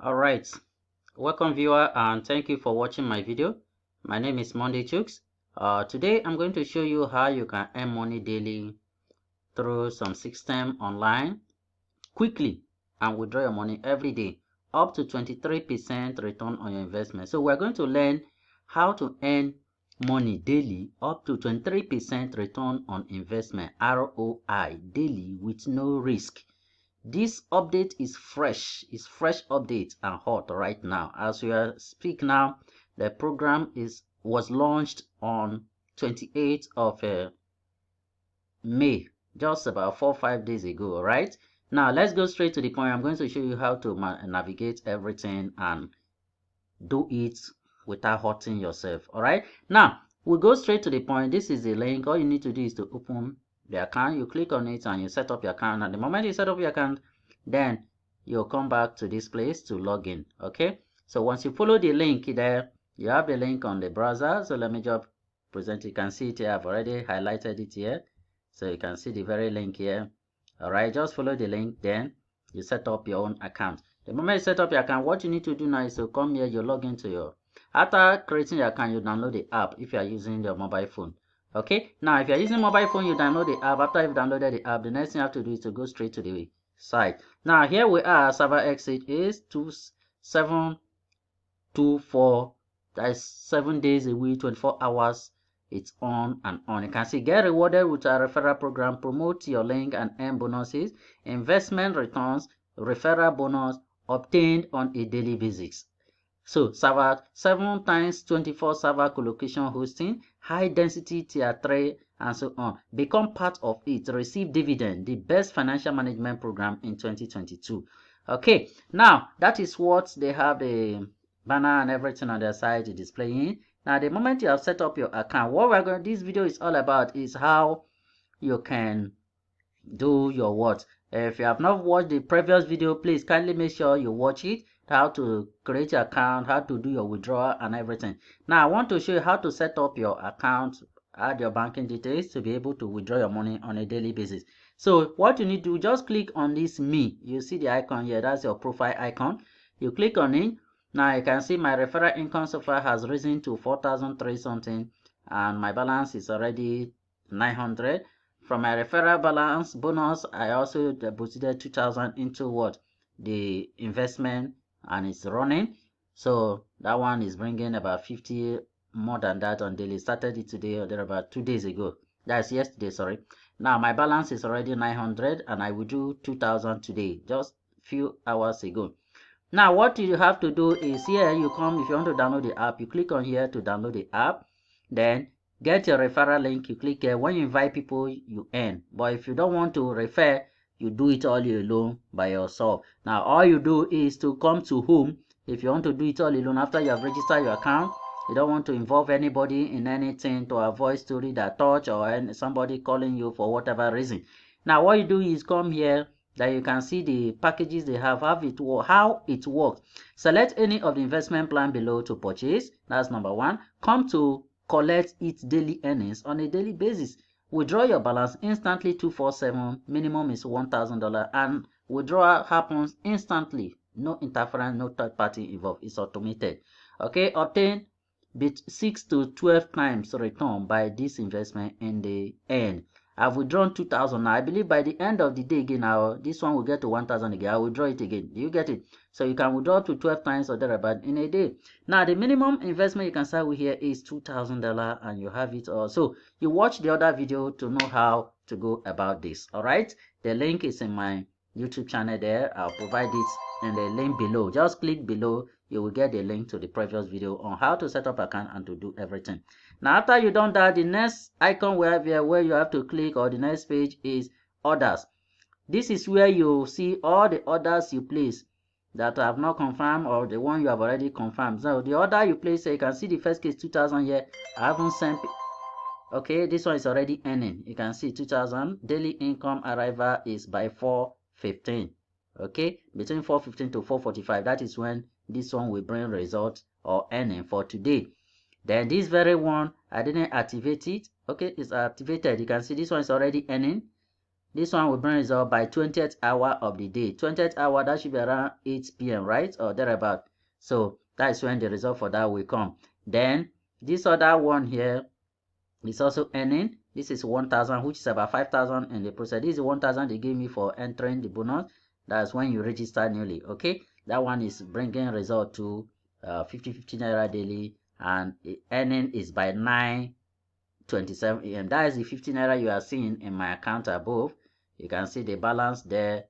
Alright, welcome viewer and thank you for watching my video. My name is Monday Chooks. Today I'm going to show you how you can earn money daily through some system online quickly and withdraw your money every day up to 23% return on your investment. So we're going to learn how to earn money daily up to 23% return on investment ROI daily with no risk. This update is fresh update and hot right now. As we speak now, the program was launched on 28th of May, just about 4-5 days ago. All right, now let's go straight to the point. I'm going to show you how to navigate everything and do it without hurting yourself. All right, now we go straight to the point. This is the link. All you need to do is to open the account. You click on it and you set up your account, and the moment you set up your account, then you'll come back to this place to log in. Okay, so once you follow the link there, you have the link on the browser. So let me just present it. You can see it here. I've already highlighted it here, so you can see the very link here. All right, just follow the link, then you set up your own account. The moment you set up your account, what you need to do now is to come here, you log into your, after creating your account, you download the app if you are using your mobile phone. Okay, now if you are using mobile phone, you download the app. After you've downloaded the app, the next thing you have to do is to go straight to the site. Now here we are, server exit is 2724. that is 7 days a week, 24 hours. It's on and on. You can see get rewarded with a referral program, promote your link and earn bonuses, investment returns, referral bonus obtained on a daily basis. So server 7 times 24 server colocation hosting, high density tier 3 and so on. Become part of it. Receive dividend, the best financial management program in 2022. Okay, now that is what they have the banner and everything on their site displaying. Now the moment you have set up your account, what we're going this video is all about is how you can do your what. If you have not watched the previous video, please kindly make sure you watch it, how to create your account, how to do your withdrawal and everything. Now I want to show you how to set up your account, add your banking details to be able to withdraw your money on a daily basis. So what you need to do, just click on this me. You see the icon here, that's your profile icon. You click on it. Now you can see my referral income so far has risen to 4,003 something and my balance is already 900. From my referral balance bonus, I also deposited 2,000 into what? The investment, and it's running. So that one is bringing about 50 more than that on daily. Started it today or there about 2 days ago. That's yesterday, sorry. Now my balance is already 900 and I will do 2,000 today, just few hours ago. Now what you have to do is here you come, if you want to download the app, you click on here to download the app, then get your referral link, you click here. When you invite people, you earn. But if you don't want to refer, you do it all alone by yourself. Now all you do is to come to home. If you want to do it all alone after you have registered your account, you don't want to involve anybody in anything to avoid story that touch or somebody calling you for whatever reason. Now what you do is come here, that you can see the packages they have, how it works. Select any of the investment plan below to purchase. That's number one. Come to collect its daily earnings on a daily basis. Withdraw your balance instantly 247. Minimum is $1,000 and withdrawal happens instantly. No interference, no third party involved. It's automated. Okay, obtain 6 to 12 times return by this investment in the end. I've withdrawn 2,000 now. I believe by the end of the day again, this one will get to 1,000 again. I'll withdraw it again. Do you get it? So you can withdraw up to 12 times or thereabout in a day. Now the minimum investment you can start with here is $2,000 and you have it all. So you watch the other video to know how to go about this. All right. The link is in my YouTube channel there. I'll provide it in the link below. Just click below. You will get the link to the previous video on how to set up account and to do everything. Now after you done that, the next icon we have here where you have to click, or the next page, is orders. This is where you see all the orders you place that have not confirmed or the one you have already confirmed. So the order you place here, you can see the first case 2,000 here. I haven't sent. Okay, this one is already earning. You can see 2,000. Daily income arrival is by 4:15. Okay, between 4:15 to 4:45. That is when this one will bring result or earning for today. Then this very one, I didn't activate it. Okay, it's activated. You can see this one is already earning. This one will bring result by 20th hour of the day. 20th hour, that should be around 8 p.m., right? Or thereabout. So that is when the result for that will come. Then this other one here is also earning. This is 1,000, which is about 5,000 in the process. This is 1,000 they gave me for entering the bonus. That's when you register newly. Okay, that one is bringing result to 50 naira daily, and the earning is by 9:27 a.m. That is the 50 naira you are seeing in my account above. You can see the balance there.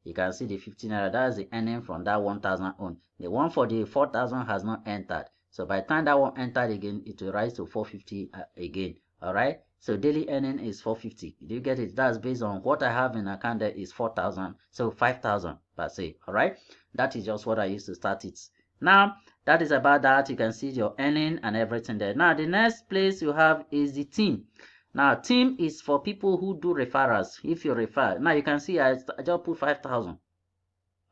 You can see the 50 naira. That is the earning from that 1,000 on. The one for the 4,000 has not entered. So by the time that one entered again, it will rise to 450 again. All right. So daily earning is 450. Do you get it? That's based on what I have in account there is 4,000. So 5,000 per se. All right. That is just what I used to start it. Now, that is about that. You can see your earning and everything there. Now, the next place you have is the team. Now, team is for people who do referrals. If you refer, now you can see I just put 5,000.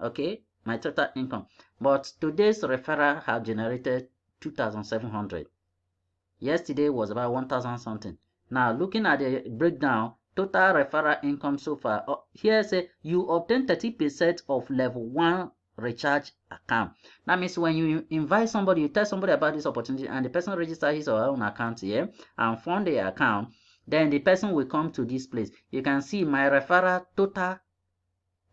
Okay, my total income. But today's referral have generated 2,700. Yesterday was about 1,000 something. Now, looking at the breakdown, total referral income so far. Here say you obtain 30% of level 1 recharge account. That means when you invite somebody, you tell somebody about this opportunity, and the person registers his or her own account here and fund the account, then the person will come to this place. You can see my referral total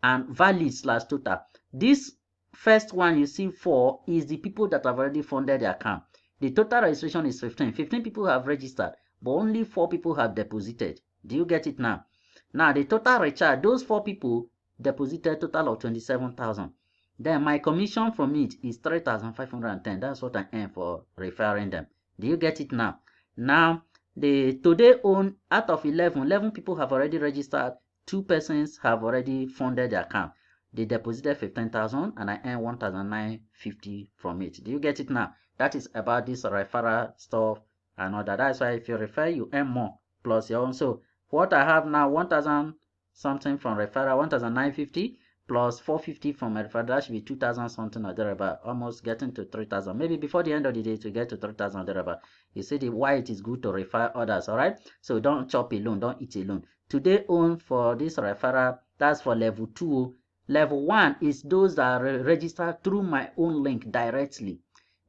and valid/total. This first one you see 4 is the people that have already funded the account. The total registration is 15. 15 people have registered, but only 4 people have deposited. Do you get it now? Now the total recharge, those 4 people deposited total of 27,000. Then my commission from it is 3,510. That's what I earn for referring them. Do you get it now? Now the today own out of 11 people have already registered. 2 persons have already funded the account. They deposited 15,000 and I earned 1,950 from it. Do you get it now? That is about this referral stuff and all that. That's why if you refer, you earn more. Plus your own. So what I have now, 1,000 something from referral, 1,950 plus 450 from my referral. That should be 2,000 something or thereabout. Almost getting to 3,000. Maybe before the end of the day to get to 3,000 or thereabout. You see why it is good to refer others. All right. So don't chop alone. Don't eat alone. Today own for this referral, that's for level 2. Level 1 is those that are registered through my own link directly.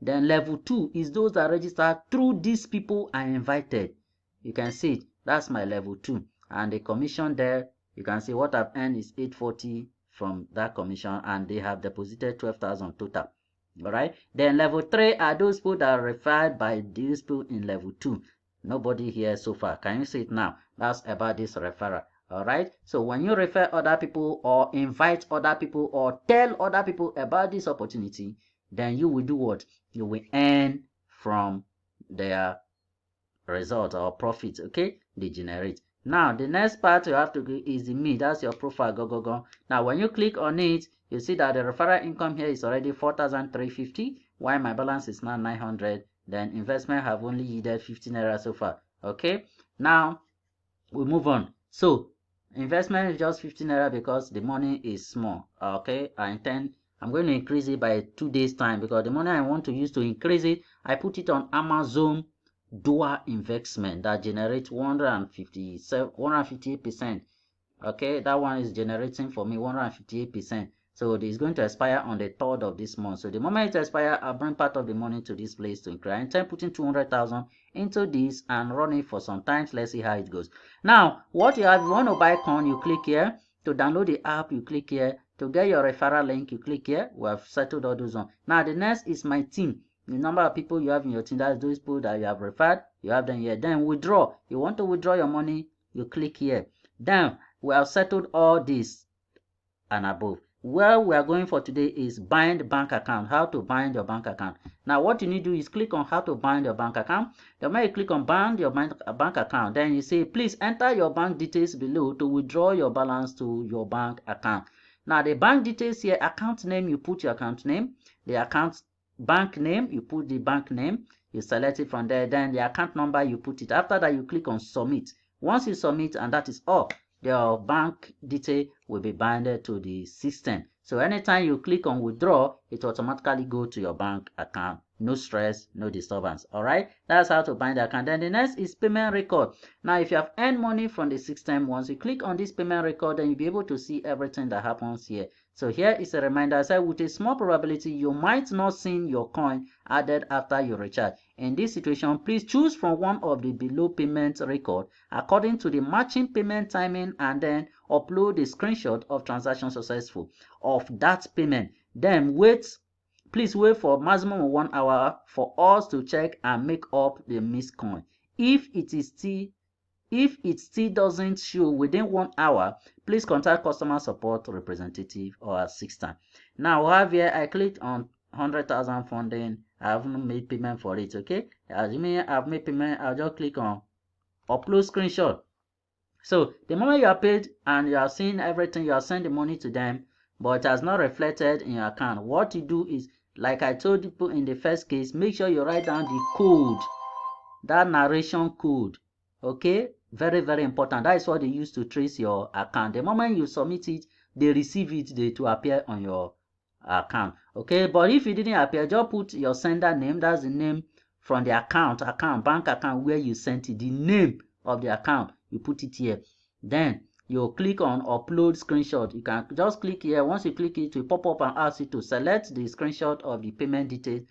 Then level 2 is those that are registered through these people I invited. You can see it. That's my level 2. And the commission there, you can see what I've earned is 840 from that commission, and they have deposited 12,000 total. All right. Then level 3 are those people that are referred by these people in level 2. Nobody here so far. Can you see it now? That's about this referral. All right. So when you refer other people or invite other people or tell other people about this opportunity, then you will do what? You will earn from their result or profit. Okay, they generate. Now the next part you have to do is the me. That's your profile. Go. Now when you click on it, you see that the referral income here is already 4,350, while my balance is now 900. Then investment have only yielded 15 naira so far. Okay, now we move on. So investment is just 15 naira because the money is small. Okay, I'm going to increase it by 2 days time, because the money I want to use to increase it, I put it on Amazon dual investment that generates 158%. Okay, that one is generating for me 158%. So it is going to expire on the 3rd of this month. So the moment it expires, I'll bring part of the money to this place to increase. I intend putting 200,000 into this and run it for some time. Let's see how it goes. Now, what you have, you want to buy corn, you click here. To download the app, you click here. To get your referral link, you click here. We have settled all those on. Now, the next is my team. The number of people you have in your team, that's those people that you have referred, you have them here. Then withdraw. You want to withdraw your money, you click here. Then we have settled all this and above. Where we are going for today is bind bank account. How to bind your bank account. Now what you need to do is click on how to bind your bank account. The moment you click on bind your bank account, then you say please enter your bank details below to withdraw your balance to your bank account. Now the bank details here, account name, you put your account name. The account bank name, you put the bank name. You select it from there. Then the account number, you put it. After that, you click on submit. Once you submit, and that is all, your bank detail will be binded to the system. So anytime you click on withdraw, it will automatically go to your bank account. No stress, no disturbance. All right, that's how to bind the account. Then the next is payment record. Now, if you have earned money from the system, once you click on this payment record, then you'll be able to see everything that happens here. So here is a reminder. I said with a small probability, you might not see your coin added after you recharge. In this situation, please choose from one of the below payment record according to the matching payment timing, and then upload the screenshot of transaction successful of that payment. Then please wait for maximum of 1 hour for us to check and make up the missed coin. If it still doesn't show within 1 hour, please contact customer support representative or assistant. Now, I have here, I clicked on 100,000 funding. I haven't made payment for it. Okay, assuming I've made payment, I'll just click on upload screenshot. So the moment you are paid and you are seeing everything, you are sending money to them, but it has not reflected in your account. What you do is, like I told you in the first case, make sure you write down the code, that narration code. Okay, very, very important. That is what they use to trace your account. The moment you submit it, they receive it, it will appear on your account. Okay, but if it didn't appear, just put your sender name. That's the name from the bank account where you sent it, the name of the account. You put it here. Then you click on upload screenshot. You can just click here. Once you click it, it will pop up and ask you to select the screenshot of the payment details,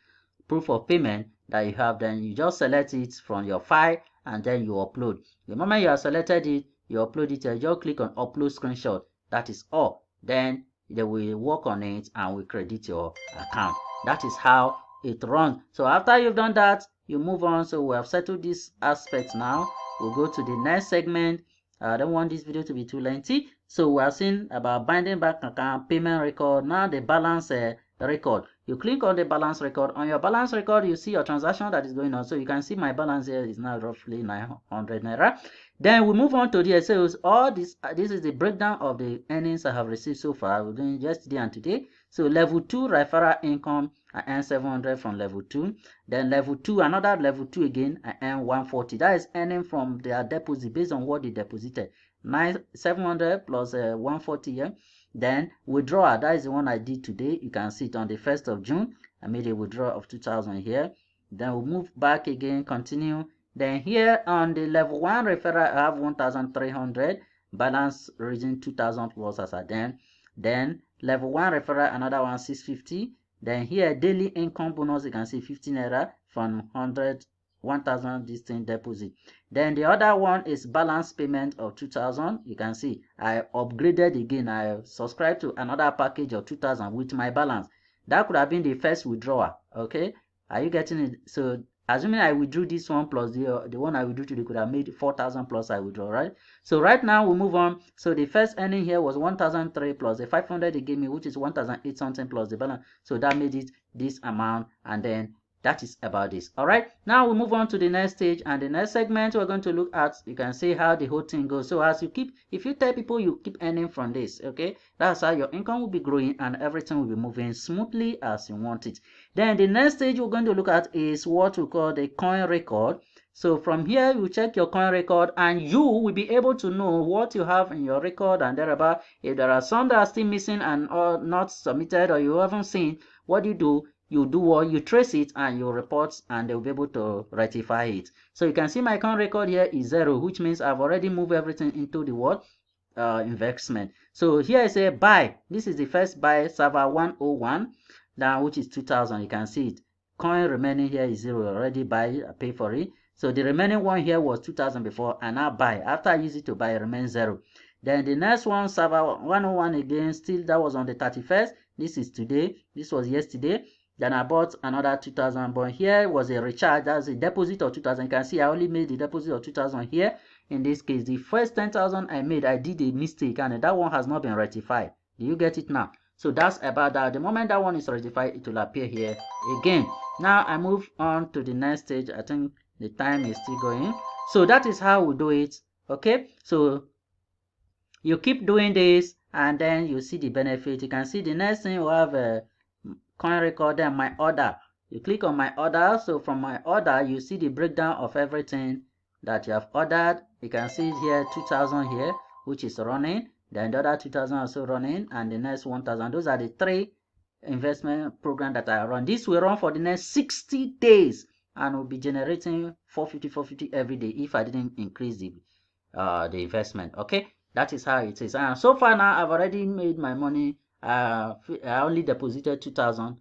proof of payment that you have. Then you just select it from your file and then you upload. The moment you have selected it, you upload it, you just click on upload screenshot. That is all. Then they will work on it and will credit your account. That is how it runs. So after you've done that, you move on. So we have settled this aspect now. We'll go to the next segment. I don't want this video to be too lengthy. So we are seeing about binding bank account, payment record. Now the balance record. You click on the balance record. On your balance record, you see your transaction that is going on. So you can see my balance here is now roughly 900 naira. Then we move on to the sales. All this is the breakdown of the earnings I have received so far. We're doing yesterday and today. So level 2 referral income, I earn 700 from level 2. Then level 2, another level 2 again, I earn 140. That is earning from their deposit based on what they deposited. 700 plus 140 here. Then withdrawal, that is the one I did today. You can see it on the 1st of June. I made a withdrawal of 2,000 here. Then we'll move back again, continue. Then here on the level 1 referral, I have 1,300. Balance reaching 2,000 plus as I then level 1 referral, another one 650. Then here daily income bonus, you can see 15 naira from 1,000 distinct deposit. Then the other one is balance payment of 2,000. You can see I upgraded again. I subscribed to another package of 2,000 with my balance. That could have been the first withdrawal. Okay, are you getting it? So assuming I withdrew this one plus the one I withdrew today, could have made 4,000 plus I withdraw, right? So right now we move on. So the first earning here was 1,003 plus the 500 they gave me, which is 1,008 something plus the balance. So that made it this amount, and then that is about this. All right, now we move on to the next stage, and the next segment we're going to look at, you can see how the whole thing goes. So as you if you tell people you keep earning from this, okay, that's how your income will be growing and everything will be moving smoothly as you want it. Then the next stage we're going to look at is what we call the coin record. So from here you check your coin record and you will be able to know what you have in your record and thereabout. If there are some that are still missing and or not submitted or you haven't seen, what you do what you trace it and you report, and they'll be able to rectify it. So you can see my current record here is 0, which means I've already moved everything into the what investment. So here I say buy. This is the first buy, server 101 now, which is 2,000. You can see it. Coin remaining here is 0. Already buy, I pay for it. So the remaining one here was 2,000 before, and now buy. After I use it to buy, it remains 0. Then the next one, server 101 again, still that was on the 31st. This is today. This was yesterday. Then I bought another 2,000, but here was a recharge. That's a deposit of 2,000. You can see I only made the deposit of 2,000 here. In this case, the first 10,000 I made, I did a mistake, and that one has not been rectified. Do you get it now? So that's about that. The moment that one is rectified, it will appear here again. Now I move on to the next stage. I think the time is still going. So that is how we do it. Okay, so you keep doing this, and then you see the benefit. You can see the next thing we have a coin record, then my order. You click on my order. So from my order, you see the breakdown of everything that you have ordered. You can see here 2,000 here, which is running. then the other 2,000 also running, and the next 1,000. Those are the 3 investment program that I run. This will run for the next 60 days and will be generating 450 every day if I didn't increase the investment. Okay, that is how it is. And so far now, I've already made my money. I only deposited 2,000